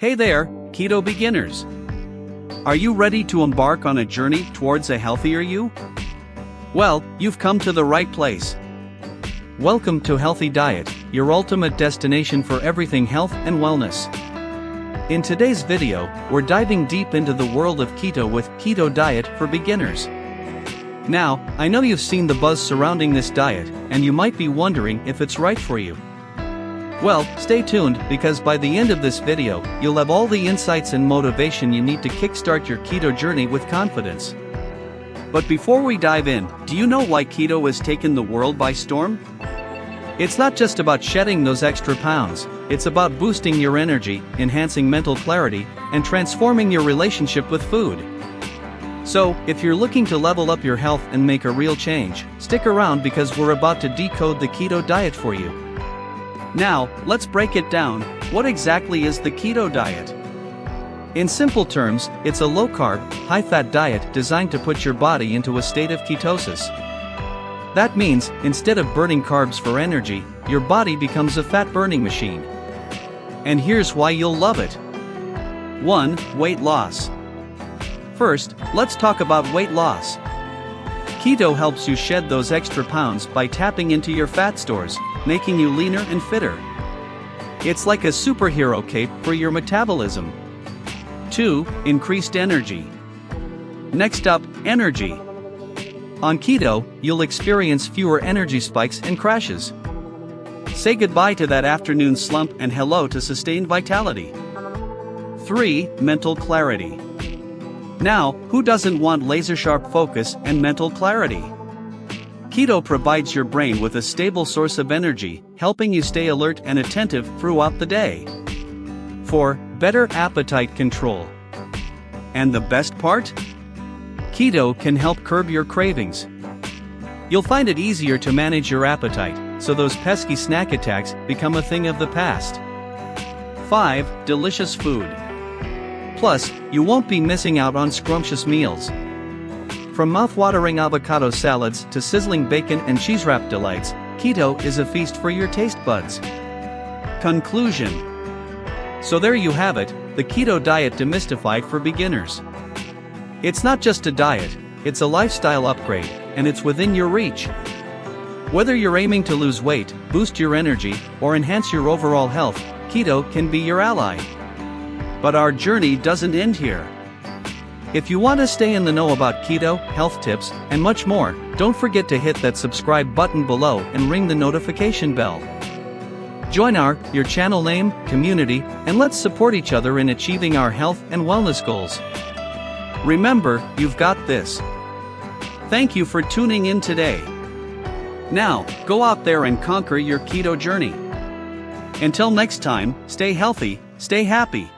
Hey there, keto beginners! Are you ready to embark on a journey towards a healthier you? Well, you've come to the right place. Welcome to Healthy Diet, your ultimate destination for everything health and wellness. In today's video, we're diving deep into the world of keto with Keto Diet for Beginners. Now, I know you've seen the buzz surrounding this diet, and you might be wondering if it's right for you. Well, stay tuned, because by the end of this video, you'll have all the insights and motivation you need to kickstart your keto journey with confidence. But before we dive in, do you know why keto has taken the world by storm? It's not just about shedding those extra pounds, it's about boosting your energy, enhancing mental clarity, and transforming your relationship with food. So, if you're looking to level up your health and make a real change, stick around because we're about to decode the keto diet for you. Now, let's break it down. What exactly is the keto diet? In simple terms, it's a low-carb, high-fat diet designed to put your body into a state of ketosis. That means, instead of burning carbs for energy, your body becomes a fat-burning machine. And here's why you'll love it. 1. Weight loss. First, let's talk about weight loss. Keto helps you shed those extra pounds by tapping into your fat stores, making you leaner and fitter. It's like a superhero cape for your metabolism. 2. Increased energy. Next up, energy. On keto, you'll experience fewer energy spikes and crashes. Say goodbye to that afternoon slump and hello to sustained vitality. 3. Mental clarity. Now, who doesn't want laser-sharp focus and mental clarity? Keto provides your brain with a stable source of energy, helping you stay alert and attentive throughout the day. 4. Better appetite control. And the best part? Keto can help curb your cravings. You'll find it easier to manage your appetite, so those pesky snack attacks become a thing of the past. 5. Delicious food. Plus, you won't be missing out on scrumptious meals. From mouth-watering avocado salads to sizzling bacon and cheese-wrapped delights, keto is a feast for your taste buds. Conclusion. So there you have it, the keto diet demystified for beginners. It's not just a diet, it's a lifestyle upgrade, and it's within your reach. Whether you're aiming to lose weight, boost your energy, or enhance your overall health, keto can be your ally. But our journey doesn't end here. If you want to stay in the know about keto, health tips, and much more, don't forget to hit that subscribe button below and ring the notification bell. Join your channel name, community, and let's support each other in achieving our health and wellness goals. Remember, you've got this. Thank you for tuning in today. Now, go out there and conquer your keto journey. Until next time, stay healthy, stay happy.